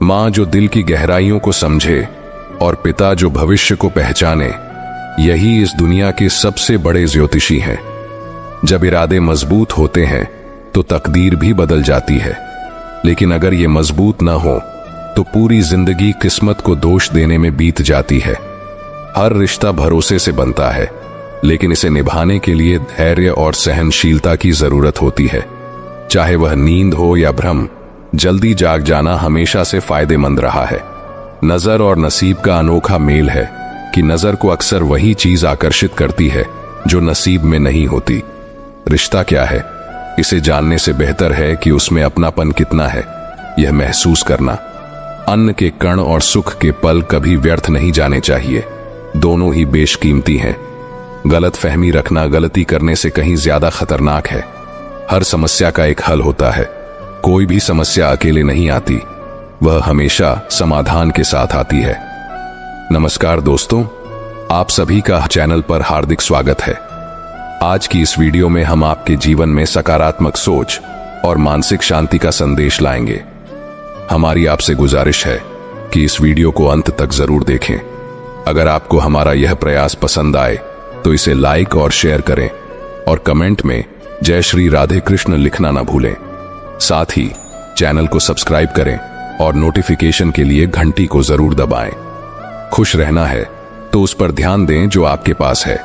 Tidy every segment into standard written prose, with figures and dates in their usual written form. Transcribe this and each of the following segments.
माँ जो दिल की गहराइयों को समझे और पिता जो भविष्य को पहचाने, यही इस दुनिया के सबसे बड़े ज्योतिषी हैं। जब इरादे मजबूत होते हैं तो तकदीर भी बदल जाती है, लेकिन अगर ये मजबूत ना हो तो पूरी जिंदगी किस्मत को दोष देने में बीत जाती है। हर रिश्ता भरोसे से बनता है, लेकिन इसे निभाने के लिए धैर्य और सहनशीलता की जरूरत होती है। चाहे वह नींद हो या भ्रम, जल्दी जाग जाना हमेशा से फायदेमंद रहा है। नजर और नसीब का अनोखा मेल है कि नजर को अक्सर वही चीज आकर्षित करती है जो नसीब में नहीं होती। रिश्ता क्या है, इसे जानने से बेहतर है कि उसमें अपनापन कितना है, यह महसूस करना। अन्न के कण और सुख के पल कभी व्यर्थ नहीं जाने चाहिए, दोनों ही बेशकीमती हैं। गलत फहमी रखना गलती करने से कहीं ज्यादा खतरनाक है। हर समस्या का एक हल होता है। कोई भी समस्या अकेले नहीं आती, वह हमेशा समाधान के साथ आती है। नमस्कार दोस्तों, आप सभी का चैनल पर हार्दिक स्वागत है। आज की इस वीडियो में हम आपके जीवन में सकारात्मक सोच और मानसिक शांति का संदेश लाएंगे। हमारी आपसे गुजारिश है कि इस वीडियो को अंत तक जरूर देखें। अगर आपको हमारा यह प्रयास पसंद आए तो इसे लाइक और शेयर करें और कमेंट में जय श्री राधे कृष्ण लिखना ना भूलें। साथ ही चैनल को सब्सक्राइब करें और नोटिफिकेशन के लिए घंटी को जरूर दबाएं। खुश रहना है तो उस पर ध्यान दें जो आपके पास है,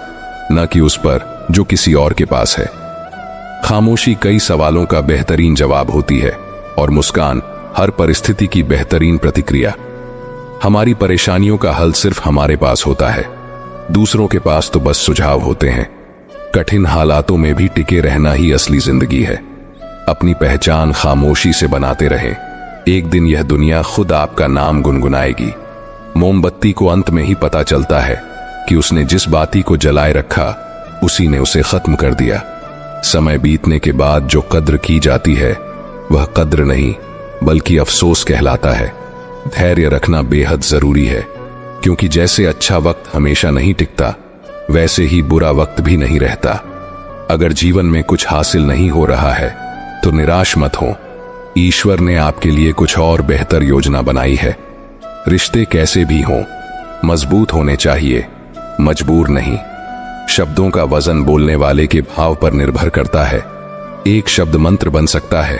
न कि उस पर जो किसी और के पास है। खामोशी कई सवालों का बेहतरीन जवाब होती है और मुस्कान हर परिस्थिति की बेहतरीन प्रतिक्रिया। हमारी परेशानियों का हल सिर्फ हमारे पास होता है, दूसरों के पास तो बस सुझाव होते हैं। कठिन हालातों में भी टिके रहना ही असली जिंदगी है। अपनी पहचान खामोशी से बनाते रहें, एक दिन यह दुनिया खुद आपका नाम गुनगुनाएगी। मोमबत्ती को अंत में ही पता चलता है कि उसने जिस बाती को जलाए रखा उसी ने उसे खत्म कर दिया। समय बीतने के बाद जो कद्र की जाती है वह कद्र नहीं बल्कि अफसोस कहलाता है। धैर्य रखना बेहद जरूरी है, क्योंकि जैसे अच्छा वक्त हमेशा नहीं टिकता, वैसे ही बुरा वक्त भी नहीं रहता। अगर जीवन में कुछ हासिल नहीं हो रहा है तो निराश मत हो, ईश्वर ने आपके लिए कुछ और बेहतर योजना बनाई है। रिश्ते कैसे भी हों, मजबूत होने चाहिए, मजबूर नहीं। शब्दों का वजन बोलने वाले के भाव पर निर्भर करता है। एक शब्द मंत्र बन सकता है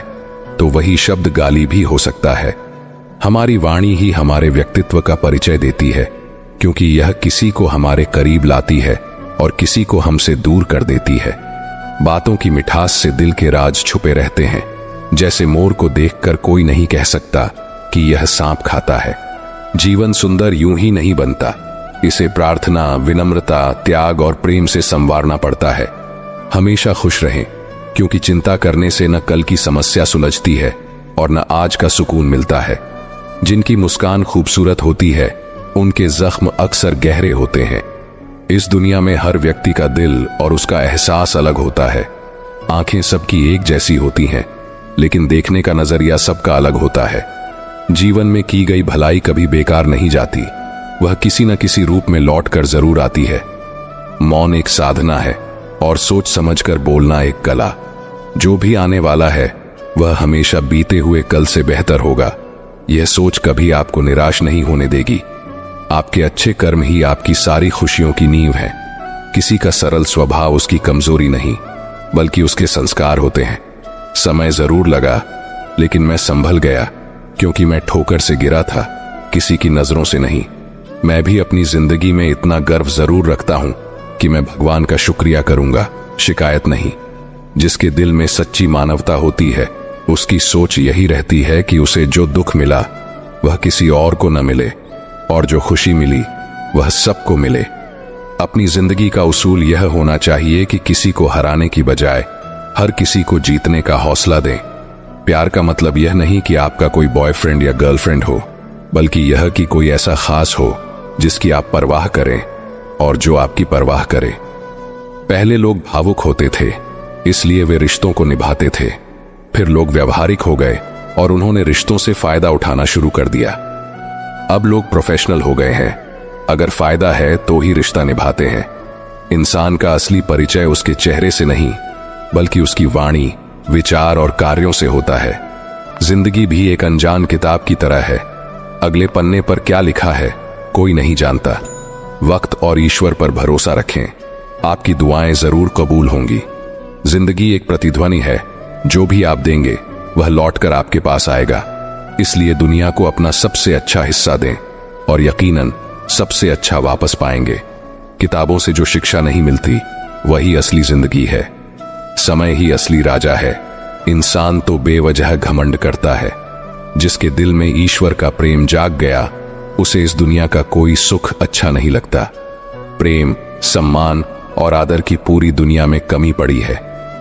तो वही शब्द गाली भी हो सकता है। हमारी वाणी ही हमारे व्यक्तित्व का परिचय देती है, क्योंकि यह किसी को हमारे करीब लाती है और किसी को हमसे दूर कर देती है। बातों की मिठास से दिल के राज छुपे रहते हैं। जैसे मोर को देखकर कोई नहीं कह सकता कि यह सांप खाता है। जीवन सुंदर यूं ही नहीं बनता, इसे प्रार्थना, विनम्रता, त्याग और प्रेम से संवारना पड़ता है। हमेशा खुश रहें, क्योंकि चिंता करने से न कल की समस्या सुलझती है और न आज का सुकून मिलता है। जिनकी मुस्कान खूबसूरत होती है उनके जख्म अक्सर गहरे होते हैं। इस दुनिया में हर व्यक्ति का दिल और उसका एहसास अलग होता है। आंखें सबकी एक जैसी होती हैं, लेकिन देखने का नजरिया सबका अलग होता है। जीवन में की गई भलाई कभी बेकार नहीं जाती, वह किसी न किसी रूप में लौट कर जरूर आती है। मौन एक साधना है और सोच समझकर बोलना एक कला। जो भी आने वाला है वह हमेशा बीते हुए कल से बेहतर होगा। यह सोच कभी आपको निराश नहीं होने देगी। आपके अच्छे कर्म ही आपकी सारी खुशियों की नींव है। किसी का सरल स्वभाव उसकी कमजोरी नहीं बल्कि उसके संस्कार होते हैं। समय जरूर लगा, लेकिन मैं संभल गया, क्योंकि मैं ठोकर से गिरा था, किसी की नजरों से नहीं। मैं भी अपनी जिंदगी में इतना गर्व जरूर रखता हूं कि मैं भगवान का शुक्रिया करूंगा, शिकायत नहीं। जिसके दिल में सच्ची मानवता होती है उसकी सोच यही रहती है कि उसे जो दुख मिला वह किसी और को न मिले, और जो खुशी मिली वह सबको मिले। अपनी जिंदगी का उसूल यह होना चाहिए कि किसी को हराने की बजाय हर किसी को जीतने का हौसला दें। प्यार का मतलब यह नहीं कि आपका कोई बॉयफ्रेंड या गर्लफ्रेंड हो, बल्कि यह कि कोई ऐसा खास हो जिसकी आप परवाह करें और जो आपकी परवाह करे। पहले लोग भावुक होते थे, इसलिए वे रिश्तों को निभाते थे। फिर लोग व्यवहारिक हो गए और उन्होंने रिश्तों से फायदा उठाना शुरू कर दिया। अब लोग प्रोफेशनल हो गए हैं, अगर फायदा है तो ही रिश्ता निभाते हैं। इंसान का असली परिचय उसके चेहरे से नहीं बल्कि उसकी वाणी, विचार और कार्यों से होता है। जिंदगी भी एक अनजान किताब की तरह है, अगले पन्ने पर क्या लिखा है कोई नहीं जानता। वक्त और ईश्वर पर भरोसा रखें, आपकी दुआएं जरूर कबूल होंगी। जिंदगी एक प्रतिध्वनि है, जो भी आप देंगे वह लौटकर आपके पास आएगा। इसलिए दुनिया को अपना सबसे अच्छा हिस्सा दें और यकीनन सबसे अच्छा वापस पाएंगे। किताबों से जो शिक्षा नहीं मिलती वही असली जिंदगी है। समय ही असली राजा है। इंसान तो बेवजह घमंड करता है। जिसके दिल में ईश्वर का प्रेम जाग गया उसे इस दुनिया का कोई सुख अच्छा नहीं लगता। प्रेम, सम्मान और आदर की पूरी दुनिया में कमी पड़ी है,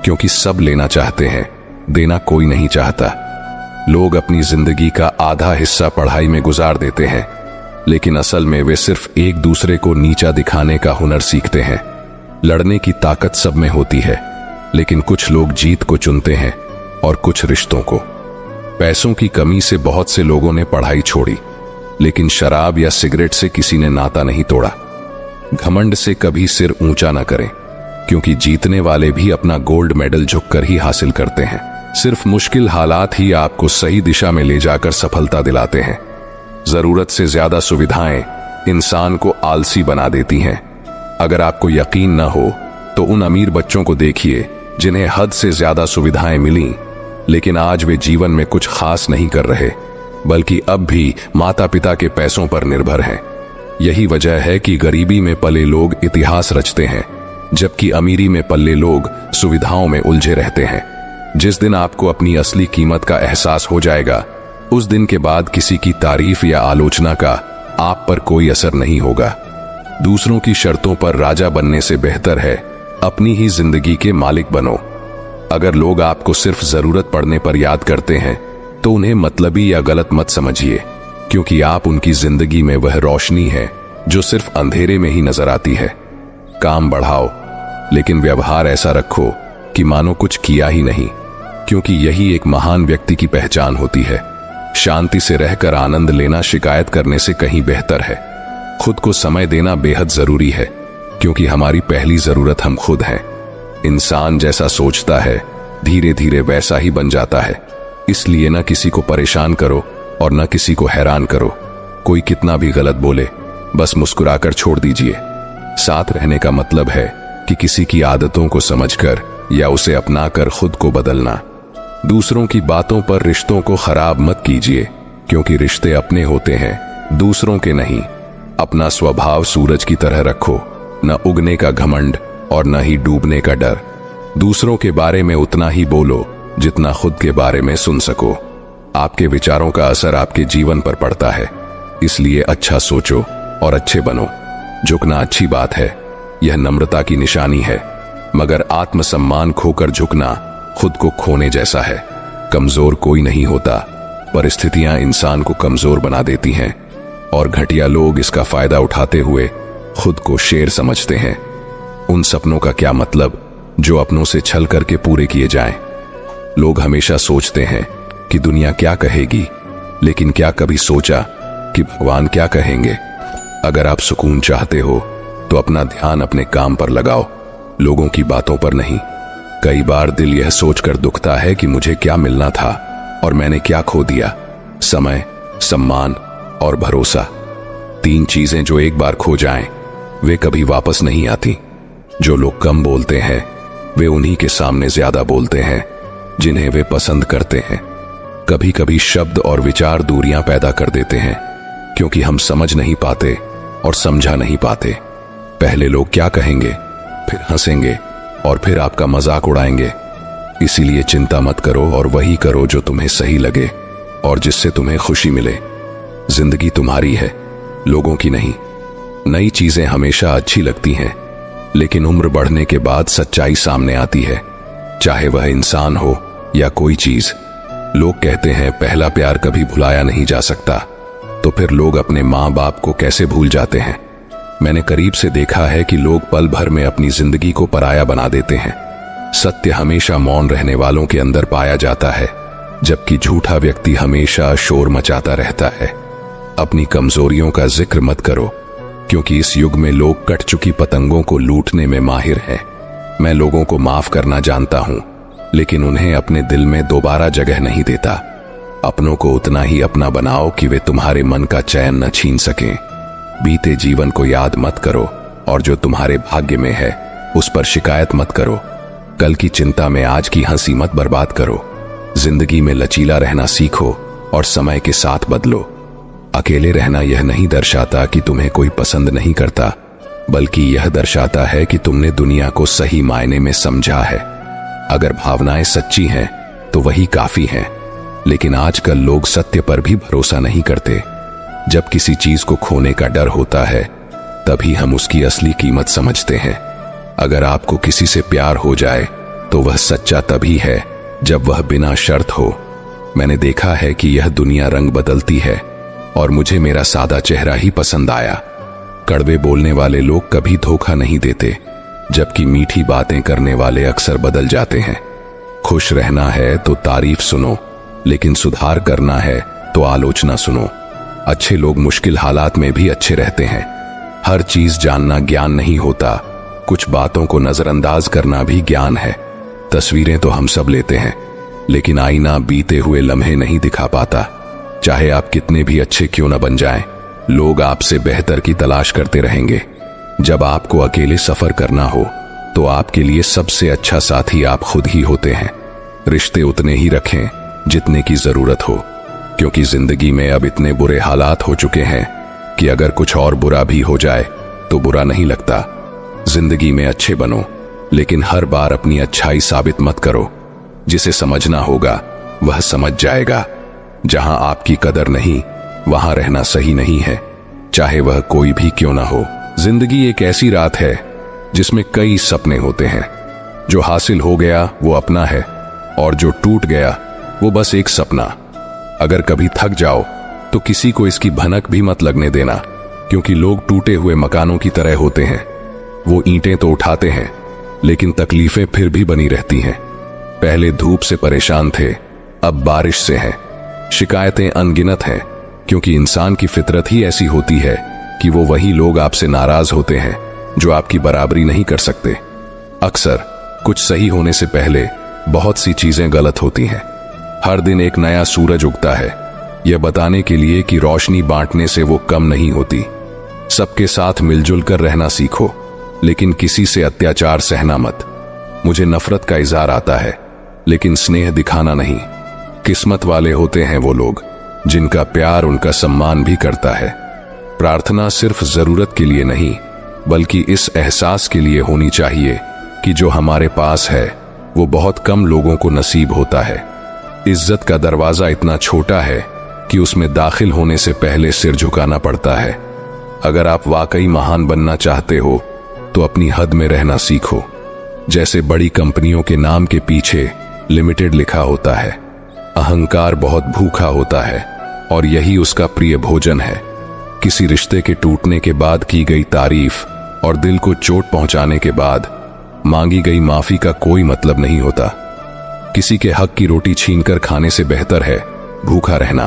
क्योंकि सब लेना चाहते हैं, देना कोई नहीं चाहता। लोग अपनी जिंदगी का आधा हिस्सा पढ़ाई में गुजार देते हैं, लेकिन असल में वे सिर्फ एक दूसरे को नीचा दिखाने का हुनर सीखते हैं। लड़ने की ताकत सब में होती है, लेकिन कुछ लोग जीत को चुनते हैं और कुछ रिश्तों को। पैसों की कमी से बहुत से लोगों ने पढ़ाई छोड़ी, लेकिन शराब या सिगरेट से किसी ने नाता नहीं तोड़ा। घमंड से कभी सिर ऊंचा न करें, क्योंकि जीतने वाले भी अपना गोल्ड मेडल झुककर ही हासिल करते हैं। सिर्फ मुश्किल हालात ही आपको सही दिशा में ले जाकर सफलता दिलाते हैं। जरूरत से ज्यादा सुविधाएं इंसान को आलसी बना देती हैं। अगर आपको यकीन न हो तो उन अमीर बच्चों को देखिए जिन्हें हद से ज्यादा सुविधाएं मिली, लेकिन आज वे जीवन में कुछ खास नहीं कर रहे, बल्कि अब भी माता पिता के पैसों पर निर्भर हैं। यही वजह है कि गरीबी में पले लोग इतिहास रचते हैं, जबकि अमीरी में पले लोग सुविधाओं में उलझे रहते हैं। जिस दिन आपको अपनी असली कीमत का एहसास हो जाएगा, उस दिन के बाद किसी की तारीफ या आलोचना का आप पर कोई असर नहीं होगा। दूसरों की शर्तों पर राजा बनने से बेहतर है अपनी ही जिंदगी के मालिक बनो। अगर लोग आपको सिर्फ जरूरत पड़ने पर याद करते हैं तो उन्हें मतलबी या गलत मत समझिए, क्योंकि आप उनकी जिंदगी में वह रोशनी है जो सिर्फ अंधेरे में ही नजर आती है। काम बढ़ाओ, लेकिन व्यवहार ऐसा रखो कि मानो कुछ किया ही नहीं, क्योंकि यही एक महान व्यक्ति की पहचान होती है। शांति से रहकर आनंद लेना शिकायत करने से कहीं बेहतर है। खुद को समय देना बेहद जरूरी है, क्योंकि हमारी पहली जरूरत हम खुद हैं। इंसान जैसा सोचता है धीरे धीरे वैसा ही बन जाता है। इसलिए न किसी को परेशान करो और न किसी को हैरान करो। कोई कितना भी गलत बोले, बस मुस्कुराकर छोड़ दीजिए। साथ रहने का मतलब है कि किसी की आदतों को समझकर या उसे अपनाकर खुद को बदलना। दूसरों की बातों पर रिश्तों को खराब मत कीजिए, क्योंकि रिश्ते अपने होते हैं, दूसरों के नहीं। अपना स्वभाव सूरज की तरह रखो, न उगने का घमंड और न ही डूबने का डर। दूसरों के बारे में उतना ही बोलो जितना खुद के बारे में सुन सको। आपके विचारों का असर आपके जीवन पर पड़ता है, इसलिए अच्छा सोचो और अच्छे बनो। झुकना अच्छी बात है, यह नम्रता की निशानी है, मगर आत्मसम्मान खोकर झुकना खुद को खोने जैसा है। कमजोर कोई नहीं होता, परिस्थितियां इंसान को कमजोर बना देती हैं, और घटिया लोग इसका फायदा उठाते हुए खुद को शेर समझते हैं। उन सपनों का क्या मतलब जो अपनों से छल करके पूरे किए जाएं। लोग हमेशा सोचते हैं कि दुनिया क्या कहेगी, लेकिन क्या कभी सोचा कि भगवान क्या कहेंगे? अगर आप सुकून चाहते हो तो अपना ध्यान अपने काम पर लगाओ, लोगों की बातों पर नहीं। कई बार दिल यह सोचकर दुखता है कि मुझे क्या मिलना था और मैंने क्या खो दिया। समय, सम्मान और भरोसा, 3 चीजें जो एक बार खो जाएं, वे कभी वापस नहीं आती। जो लोग कम बोलते हैं वे उन्हीं के सामने ज्यादा बोलते हैं जिन्हें वे पसंद करते हैं। कभी कभी शब्द और विचार दूरियां पैदा कर देते हैं, क्योंकि हम समझ नहीं पाते और समझा नहीं पाते। पहले लोग क्या कहेंगे, फिर हंसेंगे और फिर आपका मजाक उड़ाएंगे। इसीलिए चिंता मत करो और वही करो जो तुम्हें सही लगे और जिससे तुम्हें खुशी मिले। जिंदगी तुम्हारी है, लोगों की नहीं। नई चीजें हमेशा अच्छी लगती हैं, लेकिन उम्र बढ़ने के बाद सच्चाई सामने आती है, चाहे वह इंसान हो या कोई चीज। लोग कहते हैं पहला प्यार कभी भुलाया नहीं जा सकता, तो फिर लोग अपने माँ बाप को कैसे भूल जाते हैं? मैंने करीब से देखा है कि लोग पल भर में अपनी जिंदगी को पराया बना देते हैं। सत्य हमेशा मौन रहने वालों के अंदर पाया जाता है, जबकि झूठा व्यक्ति हमेशा शोर मचाता रहता है। अपनी कमजोरियों का जिक्र मत करो, क्योंकि इस युग में लोग कट चुकी पतंगों को लूटने में माहिर हैं। मैं लोगों को माफ करना जानता हूं, लेकिन उन्हें अपने दिल में दोबारा जगह नहीं देता। अपनों को उतना ही अपना बनाओ कि वे तुम्हारे मन का चैन न छीन सकें। बीते जीवन को याद मत करो और जो तुम्हारे भाग्य में है उस पर शिकायत मत करो। कल की चिंता में आज की हंसी मत बर्बाद करो। जिंदगी में लचीला रहना सीखो और समय के साथ बदलो। अकेले रहना यह नहीं दर्शाता कि तुम्हें कोई पसंद नहीं करता, बल्कि यह दर्शाता है कि तुमने दुनिया को सही मायने में समझा है। अगर भावनाएं सच्ची हैं तो वही काफी हैं, लेकिन आजकल लोग सत्य पर भी भरोसा नहीं करते। जब किसी चीज को खोने का डर होता है तभी हम उसकी असली कीमत समझते हैं। अगर आपको किसी से प्यार हो जाए तो वह सच्चा तभी है जब वह बिना शर्त हो। मैंने देखा है कि यह दुनिया रंग बदलती है और मुझे मेरा सादा चेहरा ही पसंद आया। कड़वे बोलने वाले लोग कभी धोखा नहीं देते, जबकि मीठी बातें करने वाले अक्सर बदल जाते हैं। खुश रहना है तो तारीफ सुनो, लेकिन सुधार करना है तो आलोचना सुनो। अच्छे लोग मुश्किल हालात में भी अच्छे रहते हैं। हर चीज जानना ज्ञान नहीं होता, कुछ बातों को नजरअंदाज करना भी ज्ञान है। तस्वीरें तो हम सब लेते हैं, लेकिन आईना बीते हुए लम्हे नहीं दिखा पाता। चाहे आप कितने भी अच्छे क्यों न बन जाएं, लोग आपसे बेहतर की तलाश करते रहेंगे। जब आपको अकेले सफर करना हो तो आपके लिए सबसे अच्छा साथी आप खुद ही होते हैं। रिश्ते उतने ही रखें जितने की जरूरत हो, क्योंकि जिंदगी में अब इतने बुरे हालात हो चुके हैं कि अगर कुछ और बुरा भी हो जाए तो बुरा नहीं लगता। जिंदगी में अच्छे बनो, लेकिन हर बार अपनी अच्छाई साबित मत करो। जिसे समझना होगा वह समझ जाएगा। जहां आपकी कदर नहीं वहां रहना सही नहीं है, चाहे वह कोई भी क्यों ना हो। जिंदगी एक ऐसी रात है जिसमें कई सपने होते हैं। जो हासिल हो गया वो अपना है और जो टूट गया वो बस एक सपना। अगर कभी थक जाओ तो किसी को इसकी भनक भी मत लगने देना, क्योंकि लोग टूटे हुए मकानों की तरह होते हैं। वो ईंटें तो उठाते हैं, लेकिन तकलीफें फिर भी बनी रहती हैं। पहले धूप से परेशान थे, अब बारिश से हैं। शिकायतें अनगिनत हैं, क्योंकि इंसान की फितरत ही ऐसी होती है कि वो वही लोग आपसे नाराज होते हैं जो आपकी बराबरी नहीं कर सकते। अक्सर कुछ सही होने से पहले बहुत सी चीजें गलत होती हैं। हर दिन एक नया सूरज उगता है, यह बताने के लिए कि रोशनी बांटने से वो कम नहीं होती। सबके साथ मिलजुल कर रहना सीखो, लेकिन किसी से अत्याचार सहना मत। मुझे नफरत का इजहार आता है, लेकिन स्नेह दिखाना नहीं। किस्मत वाले होते हैं वो लोग जिनका प्यार उनका सम्मान भी करता है। प्रार्थना सिर्फ जरूरत के लिए नहीं, बल्कि इस एहसास के लिए होनी चाहिए कि जो हमारे पास है वो बहुत कम लोगों को नसीब होता है। इज्जत का दरवाजा इतना छोटा है कि उसमें दाखिल होने से पहले सिर झुकाना पड़ता है। अगर आप वाकई महान बनना चाहते हो तो अपनी हद में रहना सीखो। जैसे बड़ी कंपनियों के नाम के पीछे लिमिटेड लिखा होता है, अहंकार बहुत भूखा होता है और यही उसका प्रिय भोजन है। किसी रिश्ते के टूटने के बाद की गई तारीफ और दिल को चोट पहुंचाने के बाद मांगी गई माफी का कोई मतलब नहीं होता। किसी के हक की रोटी छीनकर खाने से बेहतर है भूखा रहना।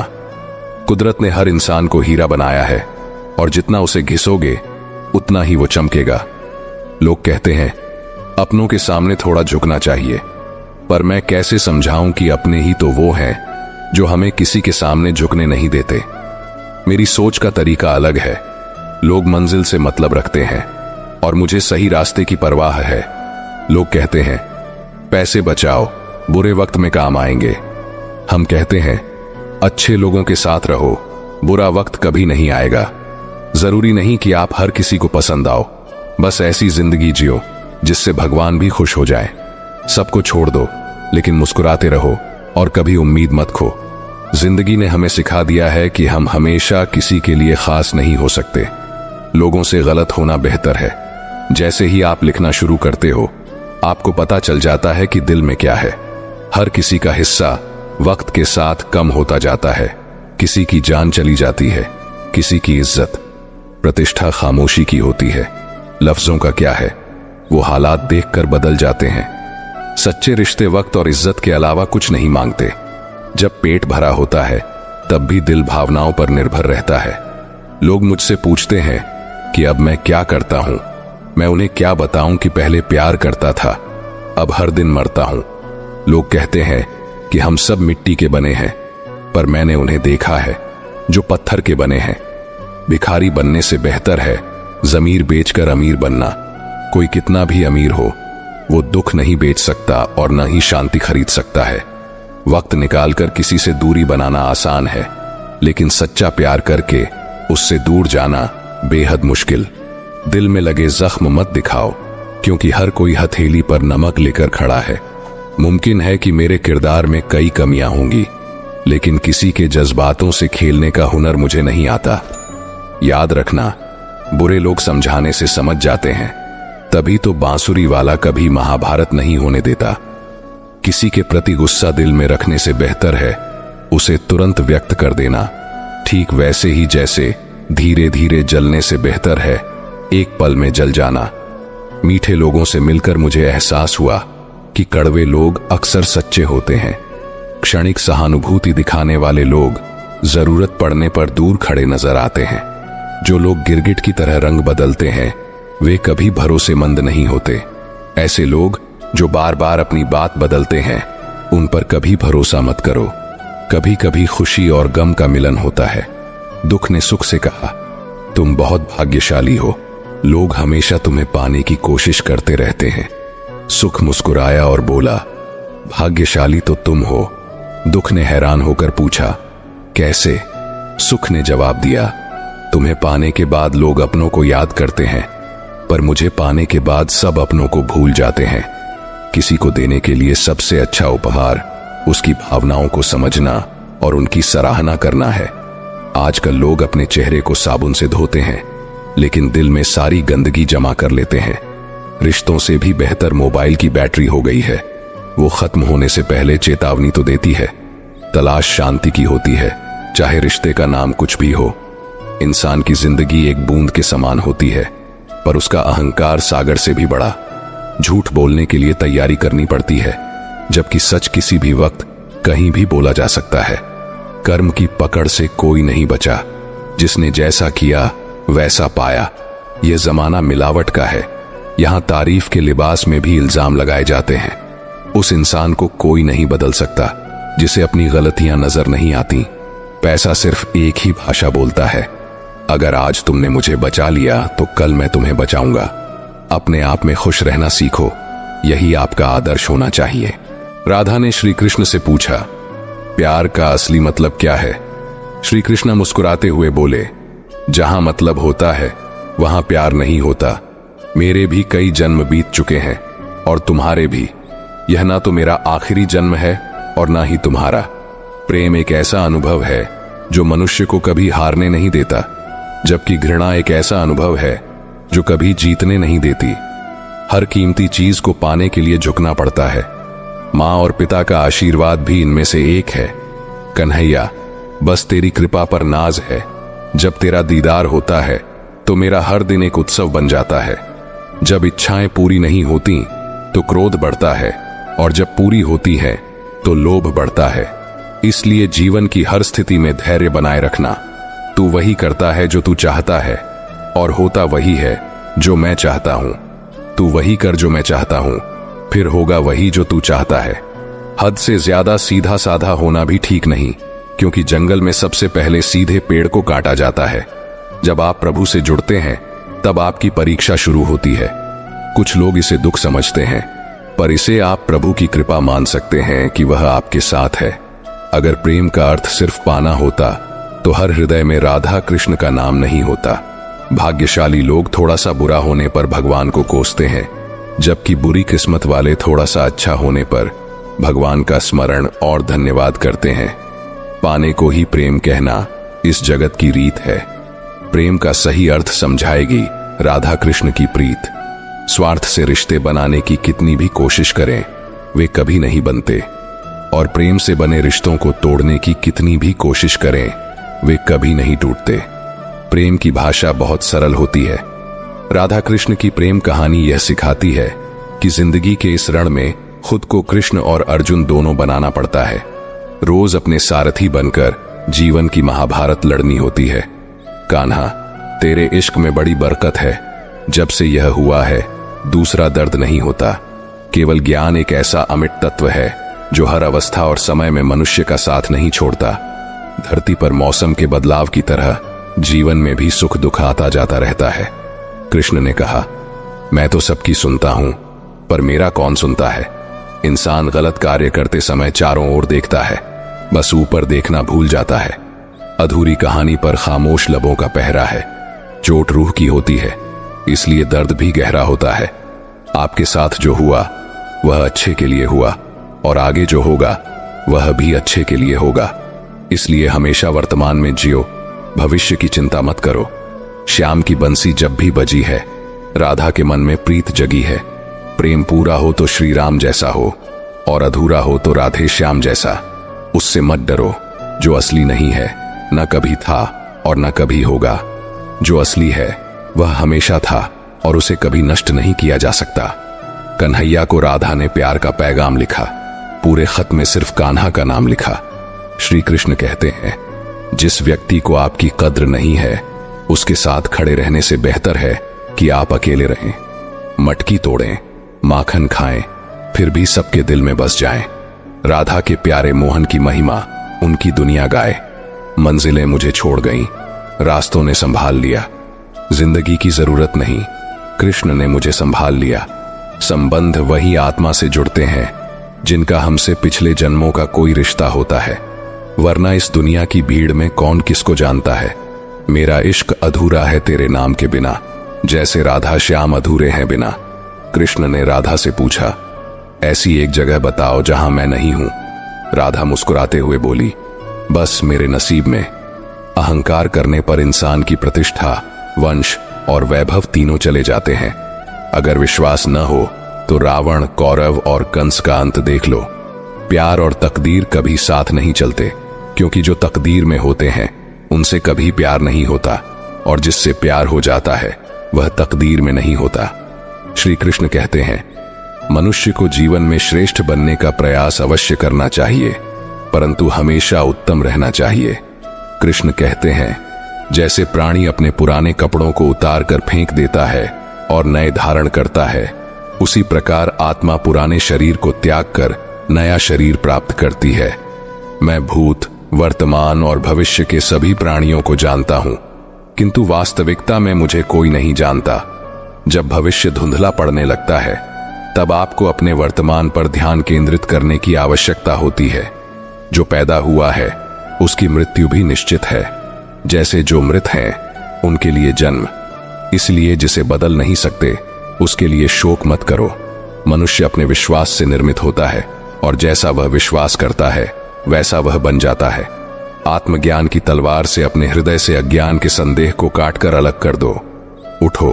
कुदरत ने हर इंसान को हीरा बनाया है और जितना उसे घिसोगे उतना ही वो चमकेगा। लोग कहते हैं अपनों के सामने थोड़ा झुकना चाहिए, पर मैं कैसे समझाऊं कि अपने ही तो वो हैं जो हमें किसी के सामने झुकने नहीं देते। मेरी सोच का तरीका अलग है। लोग मंजिल से मतलब रखते हैं और मुझे सही रास्ते की परवाह है। लोग कहते हैं पैसे बचाओ, बुरे वक्त में काम आएंगे। हम कहते हैं अच्छे लोगों के साथ रहो, बुरा वक्त कभी नहीं आएगा। जरूरी नहीं कि आप हर किसी को पसंद आओ, बस ऐसी जिंदगी जियो जिससे भगवान भी खुश हो जाए। सबको छोड़ दो, लेकिन मुस्कुराते रहो और कभी उम्मीद मत खो। जिंदगी ने हमें सिखा दिया है कि हम हमेशा किसी के लिए खास नहीं हो सकते। लोगों से गलत होना बेहतर है। जैसे ही आप लिखना शुरू करते हो, आपको पता चल जाता है कि दिल में क्या है। हर किसी का हिस्सा वक्त के साथ कम होता जाता है। किसी की जान चली जाती है, किसी की इज्जत, प्रतिष्ठा खामोशी की होती है। लफ्जों का क्या है, वो हालात देखकर बदल जाते हैं। सच्चे रिश्ते वक्त और इज्जत के अलावा कुछ नहीं मांगते। जब पेट भरा होता है तब भी दिल भावनाओं पर निर्भर रहता है। लोग मुझसे पूछते हैं कि अब मैं क्या करता हूं। मैं उन्हें क्या बताऊं कि पहले प्यार करता था, अब हर दिन मरता हूं। लोग कहते हैं कि हम सब मिट्टी के बने हैं, पर मैंने उन्हें देखा है जो पत्थर के बने हैं। भिखारी बनने से बेहतर है जमीर बेचकर अमीर बनना। कोई कितना भी अमीर हो, वो दुख नहीं बेच सकता और न ही शांति खरीद सकता है। वक्त निकालकर किसी से दूरी बनाना आसान है, लेकिन सच्चा प्यार करके उससे दूर जाना बेहद मुश्किल। दिल में लगे जख्म मत दिखाओ, क्योंकि हर कोई हथेली पर नमक लेकर खड़ा है। मुमकिन है कि मेरे किरदार में कई कमियां होंगी, लेकिन किसी के जज्बातों से खेलने का हुनर मुझे नहीं आता। याद रखना, बुरे लोग समझाने से समझ जाते हैं, तभी तो बांसुरी वाला कभी महाभारत नहीं होने देता। किसी के प्रति गुस्सा दिल में रखने से बेहतर है उसे तुरंत व्यक्त कर देना। ठीक वैसे ही जैसे धीरे धीरे जलने से बेहतर है एक पल में जल जाना। मीठे लोगों से मिलकर मुझे एहसास हुआ कि कड़वे लोग अक्सर सच्चे होते हैं। क्षणिक सहानुभूति दिखाने वाले लोग जरूरत पड़ने पर दूर खड़े नजर आते हैं। जो लोग गिरगिट की तरह रंग बदलते हैं वे कभी भरोसेमंद नहीं होते। ऐसे लोग जो बार बार अपनी बात बदलते हैं उन पर कभी भरोसा मत करो। कभी कभी खुशी और गम का मिलन होता है। दुख ने सुख से कहा, तुम बहुत भाग्यशाली हो। लोग हमेशा तुम्हें पाने की कोशिश करते रहते हैं। सुख मुस्कुराया और बोला, भाग्यशाली तो तुम हो। दुख ने हैरान होकर पूछा, कैसे? सुख ने जवाब दिया, तुम्हें पाने के बाद लोग अपनों को याद करते हैं, पर मुझे पाने के बाद सब अपनों को भूल जाते हैं। किसी को देने के लिए सबसे अच्छा उपहार उसकी भावनाओं को समझना और उनकी सराहना करना है। आजकल लोग अपने चेहरे को साबुन से धोते हैं, लेकिन दिल में सारी गंदगी जमा कर लेते हैं। रिश्तों से भी बेहतर मोबाइल की बैटरी हो गई है। वो खत्म होने से पहले चेतावनी तो देती है। तलाश शांति की होती है, चाहे रिश्ते का नाम कुछ भी हो। इंसान की जिंदगी एक बूंद के समान होती है, पर उसका अहंकार सागर से भी बड़ा। झूठ बोलने के लिए तैयारी करनी पड़ती है, जबकि सच किसी भी वक्त कहीं भी बोला जा सकता है। कर्म की पकड़ से कोई नहीं बचा। जिसने जैसा किया वैसा पाया। यह जमाना मिलावट का है। यहां तारीफ के लिबास में भी इल्जाम लगाए जाते हैं। उस इंसान को कोई नहीं बदल सकता जिसे अपनी गलतियां नजर नहीं आती। पैसा सिर्फ एक ही भाषा बोलता है। अगर आज तुमने मुझे बचा लिया तो कल मैं तुम्हें बचाऊंगा। अपने आप में खुश रहना सीखो, यही आपका आदर्श होना चाहिए। राधा ने श्री कृष्ण से पूछा, प्यार का असली मतलब क्या है? श्री कृष्ण मुस्कुराते हुए बोले, जहां मतलब होता है वहां प्यार नहीं होता। मेरे भी कई जन्म बीत चुके हैं और तुम्हारे भी। यह ना तो मेरा आखिरी जन्म है और ना ही तुम्हारा। प्रेम एक ऐसा अनुभव है जो मनुष्य को कभी हारने नहीं देता, जबकि घृणा एक ऐसा अनुभव है जो कभी जीतने नहीं देती। हर कीमती चीज को पाने के लिए झुकना पड़ता है। माँ और पिता का आशीर्वाद भी इनमें से एक है। कन्हैया, बस तेरी कृपा पर नाज है। जब तेरा दीदार होता है तो मेरा हर दिन एक उत्सव बन जाता है। जब इच्छाएं पूरी नहीं होती तो क्रोध बढ़ता है, और जब पूरी होती है तो लोभ बढ़ता है। इसलिए जीवन की हर स्थिति में धैर्य बनाए रखना। तू वही करता है जो तू चाहता है, और होता वही है जो मैं चाहता हूं। तू वही कर जो मैं चाहता हूं, फिर होगा वही जो तू चाहता है। हद से ज्यादा सीधा साधा होना भी ठीक नहीं, क्योंकि जंगल में सबसे पहले सीधे पेड़ को काटा जाता है। जब आप प्रभु से जुड़ते हैं तब आपकी परीक्षा शुरू होती है। कुछ लोग इसे दुख समझते हैं, पर इसे आप प्रभु की कृपा मान सकते हैं कि वह आपके साथ है। अगर प्रेम का अर्थ सिर्फ पाना होता तो हर हृदय में राधा कृष्ण का नाम नहीं होता। भाग्यशाली लोग थोड़ा सा बुरा होने पर भगवान को कोसते हैं, जबकि बुरी किस्मत वाले थोड़ा सा अच्छा होने पर भगवान का स्मरण और धन्यवाद करते हैं। पाने को ही प्रेम कहना इस जगत की रीत है। प्रेम का सही अर्थ समझाएगी राधा कृष्ण की प्रीत। स्वार्थ से रिश्ते बनाने की कितनी भी कोशिश करें वे कभी नहीं बनते, और प्रेम से बने रिश्तों को तोड़ने की कितनी भी कोशिश करें वे कभी नहीं टूटते। प्रेम की भाषा बहुत सरल होती है। राधा कृष्ण की प्रेम कहानी यह सिखाती है कि जिंदगी के इस रण में खुद को कृष्ण और अर्जुन दोनों बनाना पड़ता है। रोज अपने सारथी बनकर जीवन की महाभारत लड़नी होती है। कान्हा, तेरे इश्क में बड़ी बरकत है। जब से यह हुआ है दूसरा दर्द नहीं होता। केवल ज्ञान एक ऐसा अमिट तत्व है जो हर अवस्था और समय में मनुष्य का साथ नहीं छोड़ता। धरती पर मौसम के बदलाव की तरह जीवन में भी सुख दुख आता जाता रहता है। कृष्ण ने कहा, मैं तो सबकी सुनता हूं, पर मेरा कौन सुनता है। इंसान गलत कार्य करते समय चारों ओर देखता है, बस ऊपर देखना भूल जाता है। अधूरी कहानी पर खामोश लबों का पहरा है। चोट रूह की होती है, इसलिए दर्द भी गहरा होता है। आपके साथ जो हुआ वह अच्छे के लिए हुआ, और आगे जो होगा वह भी अच्छे के लिए होगा। इसलिए हमेशा वर्तमान में जियो, भविष्य की चिंता मत करो। श्याम की बंसी जब भी बजी है, राधा के मन में प्रीत जगी है। प्रेम पूरा हो तो श्री राम जैसा हो, और अधूरा हो तो राधे श्याम जैसा। उससे मत डरो, जो असली नहीं है, न कभी था और न कभी होगा। जो असली है वह हमेशा था, और उसे कभी नष्ट नहीं किया जा सकता। कन्हैया को राधा ने प्यार का पैगाम लिखा, पूरे खत में सिर्फ कान्हा का नाम लिखा। श्री कृष्ण कहते हैं, जिस व्यक्ति को आपकी कद्र नहीं है, उसके साथ खड़े रहने से बेहतर है कि आप अकेले रहें। मटकी तोड़ें, माखन खाएं, फिर भी सबके दिल में बस जाएं। राधा के प्यारे मोहन की महिमा उनकी दुनिया गाए। मंजिलें मुझे छोड़ गईं, रास्तों ने संभाल लिया। जिंदगी की जरूरत नहीं, कृष्ण ने मुझे संभाल लिया। संबंध वही आत्मा से जुड़ते हैं जिनका हमसे पिछले जन्मों का कोई रिश्ता होता है, वरना इस दुनिया की भीड़ में कौन किसको जानता है। मेरा इश्क अधूरा है तेरे नाम के बिना, जैसे राधा श्याम अधूरे हैं बिना। कृष्ण ने राधा से पूछा, ऐसी एक जगह बताओ जहां मैं नहीं हूं। राधा मुस्कुराते हुए बोली, बस मेरे नसीब में। अहंकार करने पर इंसान की प्रतिष्ठा, वंश और वैभव तीनों चले जाते हैं। अगर विश्वास न हो तो रावण, कौरव और कंस का अंत देख लो। प्यार और तकदीर कभी साथ नहीं चलते, क्योंकि जो तकदीर में होते हैं उनसे कभी प्यार नहीं होता, और जिससे प्यार हो जाता है वह तकदीर में नहीं होता। श्री कृष्ण कहते हैं, मनुष्य को जीवन में श्रेष्ठ बनने का प्रयास अवश्य करना चाहिए, परंतु हमेशा उत्तम रहना चाहिए। कृष्ण कहते हैं, जैसे प्राणी अपने पुराने कपड़ों को उतार कर फेंक देता है और नए धारण करता है, उसी प्रकार आत्मा पुराने शरीर को त्याग कर नया शरीर प्राप्त करती है। मैं भूत, वर्तमान और भविष्य के सभी प्राणियों को जानता हूं, किंतु वास्तविकता में मुझे कोई नहीं जानता। जब भविष्य धुंधला पड़ने लगता है, तब आपको अपने वर्तमान पर ध्यान केंद्रित करने की आवश्यकता होती है। जो पैदा हुआ है उसकी मृत्यु भी निश्चित है, जैसे जो मृत हैं उनके लिए जन्म। इसलिए जिसे बदल नहीं सकते उसके लिए शोक मत करो। मनुष्य अपने विश्वास से निर्मित होता है, और जैसा वह विश्वास करता है वैसा वह बन जाता है। आत्मज्ञान की तलवार से अपने हृदय से अज्ञान के संदेह को काटकर अलग कर दो। उठो,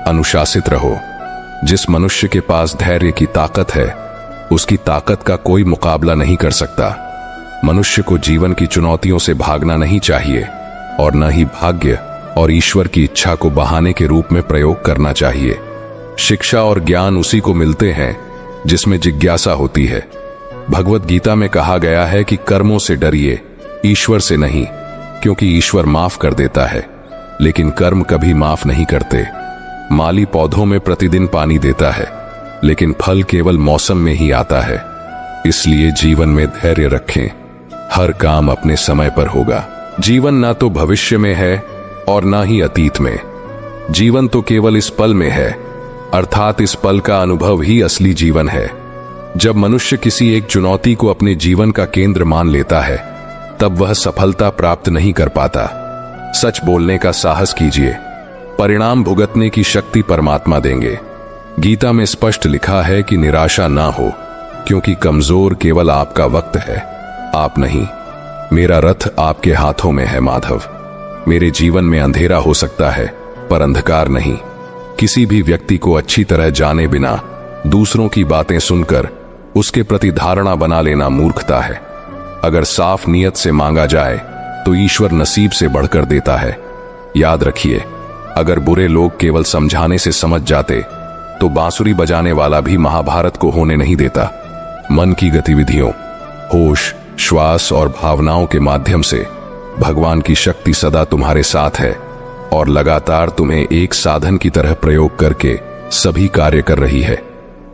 अनुशासित रहो। जिस मनुष्य के पास धैर्य की ताकत है, उसकी ताकत का कोई मुकाबला नहीं कर सकता। मनुष्य को जीवन की चुनौतियों से भागना नहीं चाहिए, और न ही भाग्य और ईश्वर की इच्छा को बहाने के रूप में प्रयोग करना चाहिए। शिक्षा और ज्ञान उसी को मिलते हैं जिसमें जिज्ञासा होती है। भगवत गीता में कहा गया है कि कर्मों से डरिए, ईश्वर से नहीं, क्योंकि ईश्वर माफ कर देता है, लेकिन कर्म कभी माफ नहीं करते। माली पौधों में प्रतिदिन पानी देता है, लेकिन फल केवल मौसम में ही आता है। इसलिए जीवन में धैर्य रखें, हर काम अपने समय पर होगा। जीवन ना तो भविष्य में है और ना ही अतीत में, जीवन तो केवल इस पल में है, अर्थात इस पल का अनुभव ही असली जीवन है। जब मनुष्य किसी एक चुनौती को अपने जीवन का केंद्र मान लेता है, तब वह सफलता प्राप्त नहीं कर पाता। सच बोलने का साहस कीजिए, परिणाम भुगतने की शक्ति परमात्मा देंगे। गीता में स्पष्ट लिखा है कि निराशा ना हो, क्योंकि कमजोर केवल आपका वक्त है, आप नहीं। मेरा रथ आपके हाथों में है माधव। मेरे जीवन में अंधेरा हो सकता है, पर अंधकार नहीं। किसी भी व्यक्ति को अच्छी तरह जाने बिना दूसरों की बातें सुनकर उसके प्रति धारणा बना लेना मूर्खता है। अगर साफ नियत से मांगा जाए तो ईश्वर नसीब से बढ़कर देता है। याद रखिए, अगर बुरे लोग केवल समझाने से समझ जाते तो बांसुरी बजाने वाला भी महाभारत को होने नहीं देता। मन की गतिविधियों, होश, श्वास और भावनाओं के माध्यम से भगवान की शक्ति सदा तुम्हारे साथ है और लगातार तुम्हें एक साधन की तरह प्रयोग करके सभी कार्य कर रही है।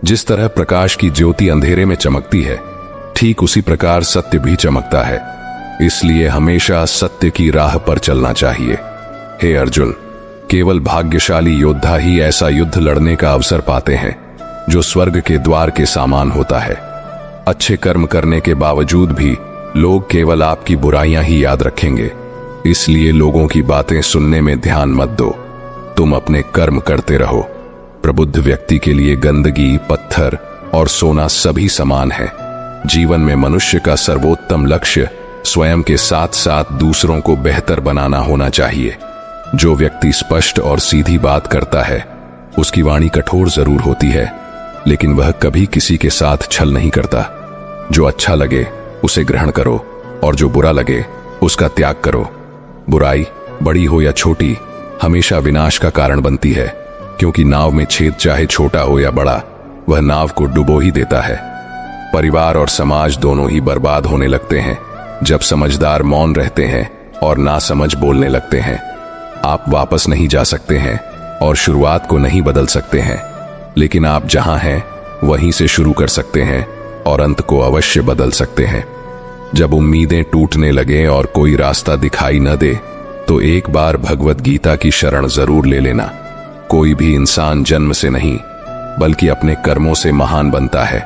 जिस तरह प्रकाश की ज्योति अंधेरे में चमकती है, ठीक उसी प्रकार सत्य भी चमकता है। इसलिए हमेशा सत्य की राह पर चलना चाहिए। हे अर्जुन, केवल भाग्यशाली योद्धा ही ऐसा युद्ध लड़ने का अवसर पाते हैं जो स्वर्ग के द्वार के समान होता है। अच्छे कर्म करने के बावजूद भी लोग केवल आपकी बुराइयां ही याद रखेंगे, इसलिए लोगों की बातें सुनने में ध्यान मत दो। तुम अपने कर्म करते रहो। प्रबुद्ध व्यक्ति के लिए गंदगी, पत्थर और सोना सभी समान है। जीवन में मनुष्य का सर्वोत्तम लक्ष्य स्वयं के साथ साथ दूसरों को बेहतर बनाना होना चाहिए। जो व्यक्ति स्पष्ट और सीधी बात करता है उसकी वाणी कठोर जरूर होती है, लेकिन वह कभी किसी के साथ छल नहीं करता। जो अच्छा लगे उसे ग्रहण करो और जो बुरा लगे उसका त्याग करो। बुराई बड़ी हो या छोटी हमेशा विनाश का कारण बनती है, क्योंकि नाव में छेद चाहे छोटा हो या बड़ा वह नाव को डुबो ही देता है। परिवार और समाज दोनों ही बर्बाद होने लगते हैं जब समझदार मौन रहते हैं और नासमझ बोलने लगते हैं। आप वापस नहीं जा सकते हैं और शुरुआत को नहीं बदल सकते हैं, लेकिन आप जहां हैं वहीं से शुरू कर सकते हैं और अंत को अवश्य बदल सकते हैं। जब उम्मीदें टूटने लगे और कोई रास्ता दिखाई न दे तो एक बार भगवत गीता की शरण जरूर ले लेना। कोई भी इंसान जन्म से नहीं बल्कि अपने कर्मों से महान बनता है।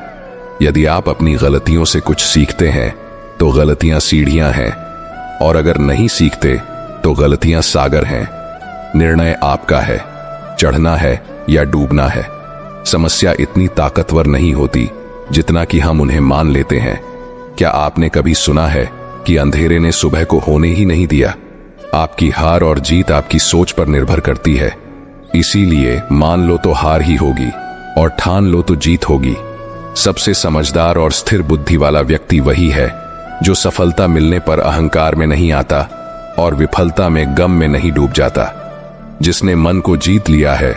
यदि आप अपनी गलतियों से कुछ सीखते हैं तो गलतियां सीढ़ियां हैं, और अगर नहीं सीखते तो गलतियां सागर हैं। निर्णय आपका है, चढ़ना है या डूबना है। समस्या इतनी ताकतवर नहीं होती जितना कि हम उन्हें मान लेते हैं। क्या आपने कभी सुना है कि अंधेरे ने सुबह को होने ही नहीं दिया? आपकी हार और जीत आपकी सोच पर निर्भर करती है। इसीलिए मान लो तो हार ही होगी और ठान लो तो जीत होगी। सबसे समझदार और स्थिर बुद्धि वाला व्यक्ति वही है जो सफलता मिलने पर अहंकार में नहीं आता और विफलता में गम में नहीं डूब जाता। जिसने मन को जीत लिया है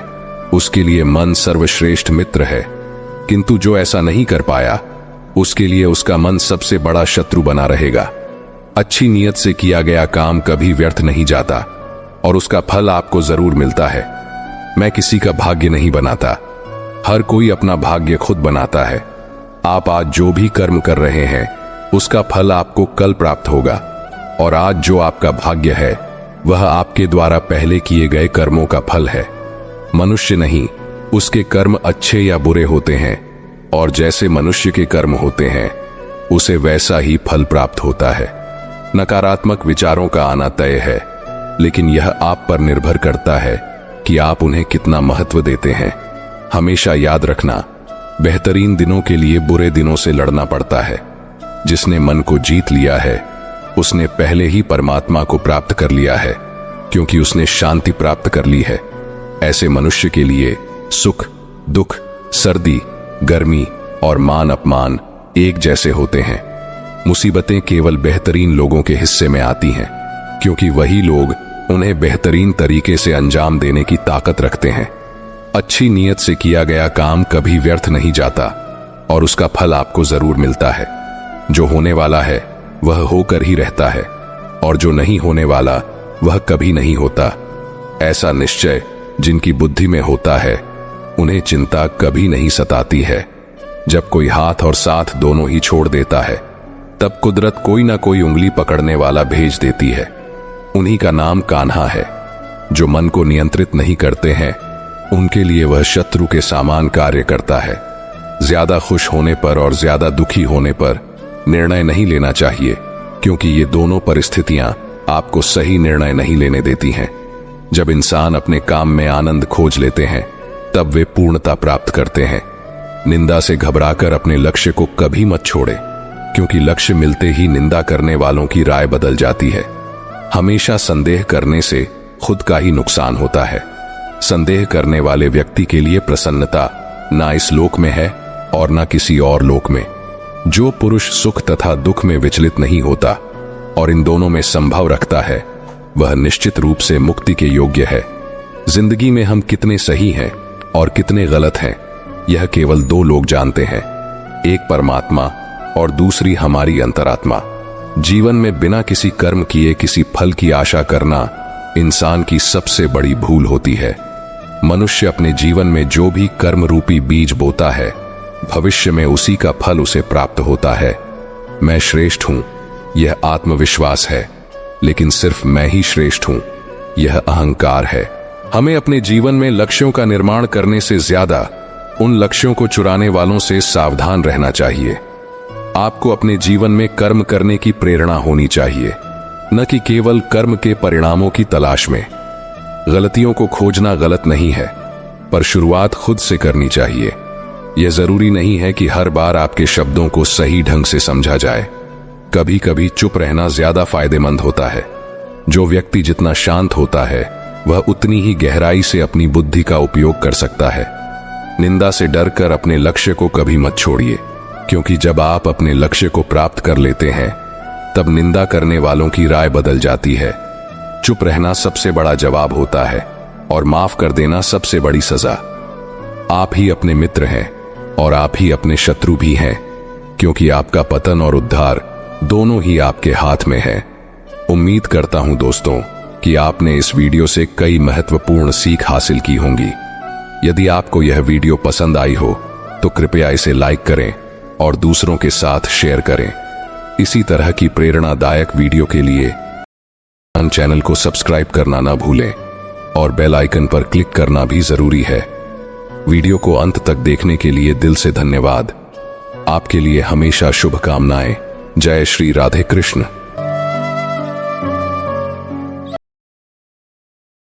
उसके लिए मन सर्वश्रेष्ठ मित्र है, किंतु जो ऐसा नहीं कर पाया उसके लिए उसका मन सबसे बड़ा शत्रु बना रहेगा। अच्छी नीयत से किया गया काम कभी व्यर्थ नहीं जाता और उसका फल आपको जरूर मिलता है। मैं किसी का भाग्य नहीं बनाता, हर कोई अपना भाग्य खुद बनाता है। आप आज जो भी कर्म कर रहे हैं उसका फल आपको कल प्राप्त होगा, और आज जो आपका भाग्य है वह आपके द्वारा पहले किए गए कर्मों का फल है। मनुष्य नहीं, उसके कर्म अच्छे या बुरे होते हैं, और जैसे मनुष्य के कर्म होते हैं उसे वैसा ही फल प्राप्त होता है। नकारात्मक विचारों का आना तय है, लेकिन यह आप पर निर्भर करता है कि आप उन्हें कितना महत्व देते हैं। हमेशा याद रखना, बेहतरीन दिनों के लिए बुरे दिनों से लड़ना पड़ता है। जिसने मन को जीत लिया है उसने पहले ही परमात्मा को प्राप्त कर लिया है, क्योंकि उसने शांति प्राप्त कर ली है। ऐसे मनुष्य के लिए सुख, दुख, सर्दी, गर्मी और मान अपमान एक जैसे होते हैं। मुसीबतें केवल बेहतरीन लोगों के हिस्से में आती हैं, क्योंकि वही लोग उन्हें बेहतरीन तरीके से अंजाम देने की ताकत रखते हैं। अच्छी नीयत से किया गया काम कभी व्यर्थ नहीं जाता और उसका फल आपको जरूर मिलता है। जो होने वाला है वह होकर ही रहता है, और जो नहीं होने वाला वह कभी नहीं होता। ऐसा निश्चय जिनकी बुद्धि में होता है उन्हें चिंता कभी नहीं सताती है। जब कोई हाथ और साथ दोनों ही छोड़ देता है तब कुदरत कोई ना कोई उंगली पकड़ने वाला भेज देती है। उन्हीं का नाम कान्हा है। जो मन को नियंत्रित नहीं करते हैं उनके लिए वह शत्रु के समान कार्य करता है। ज्यादा खुश होने पर और ज्यादा दुखी होने पर निर्णय नहीं लेना चाहिए, क्योंकि ये दोनों परिस्थितियां आपको सही निर्णय नहीं लेने देती हैं। जब इंसान अपने काम में आनंद खोज लेते हैं तब वे पूर्णता प्राप्त करते हैं। निंदा से घबराकर अपने लक्ष्य को कभी मत छोड़े, क्योंकि लक्ष्य मिलते ही निंदा करने वालों की राय बदल जाती है। हमेशा संदेह करने से खुद का ही नुकसान होता है। संदेह करने वाले व्यक्ति के लिए प्रसन्नता ना इस लोक में है और ना किसी और लोक में। जो पुरुष सुख तथा दुख में विचलित नहीं होता और इन दोनों में संभव रखता है वह निश्चित रूप से मुक्ति के योग्य है। जिंदगी में हम कितने सही हैं और कितने गलत हैं यह केवल दो लोग जानते हैं, एक परमात्मा और दूसरी हमारी अंतरात्मा। जीवन में बिना किसी कर्म किए किसी फल की आशा करना इंसान की सबसे बड़ी भूल होती है। मनुष्य अपने जीवन में जो भी कर्म रूपी बीज बोता है भविष्य में उसी का फल उसे प्राप्त होता है। मैं श्रेष्ठ हूं, यह आत्मविश्वास है, लेकिन सिर्फ मैं ही श्रेष्ठ हूं, यह अहंकार है। हमें अपने जीवन में लक्ष्यों का निर्माण करने से ज्यादा उन लक्ष्यों को चुराने वालों से सावधान रहना चाहिए। आपको अपने जीवन में कर्म करने की प्रेरणा होनी चाहिए, न कि केवल कर्म के परिणामों की तलाश में। गलतियों को खोजना गलत नहीं है, पर शुरुआत खुद से करनी चाहिए। यह जरूरी नहीं है कि हर बार आपके शब्दों को सही ढंग से समझा जाए। कभी कभी चुप रहना ज्यादा फायदेमंद होता है। जो व्यक्ति जितना शांत होता है, वह उतनी ही गहराई से अपनी बुद्धि का उपयोग कर सकता है। निंदा से डरकर अपने लक्ष्य को कभी मत छोड़िए, क्योंकि जब आप अपने लक्ष्य को प्राप्त कर लेते हैं, तब निंदा करने वालों की राय बदल जाती है। चुप रहना सबसे बड़ा जवाब होता है, और माफ कर देना सबसे बड़ी सजा। आप ही अपने मित्र हैं और आप ही अपने शत्रु भी हैं, क्योंकि आपका पतन और उद्धार दोनों ही आपके हाथ में है। उम्मीद करता हूं दोस्तों कि आपने इस वीडियो से कई महत्वपूर्ण सीख हासिल की होंगी। यदि आपको यह वीडियो पसंद आई हो तो कृपया इसे लाइक करें और दूसरों के साथ शेयर करें। इसी तरह की प्रेरणादायक वीडियो के लिए चैनल को सब्सक्राइब करना ना भूलें और बेल आइकन पर क्लिक करना भी जरूरी है। वीडियो को अंत तक देखने के लिए दिल से धन्यवाद। आपके लिए हमेशा शुभकामनाएं। जय श्री राधे कृष्ण।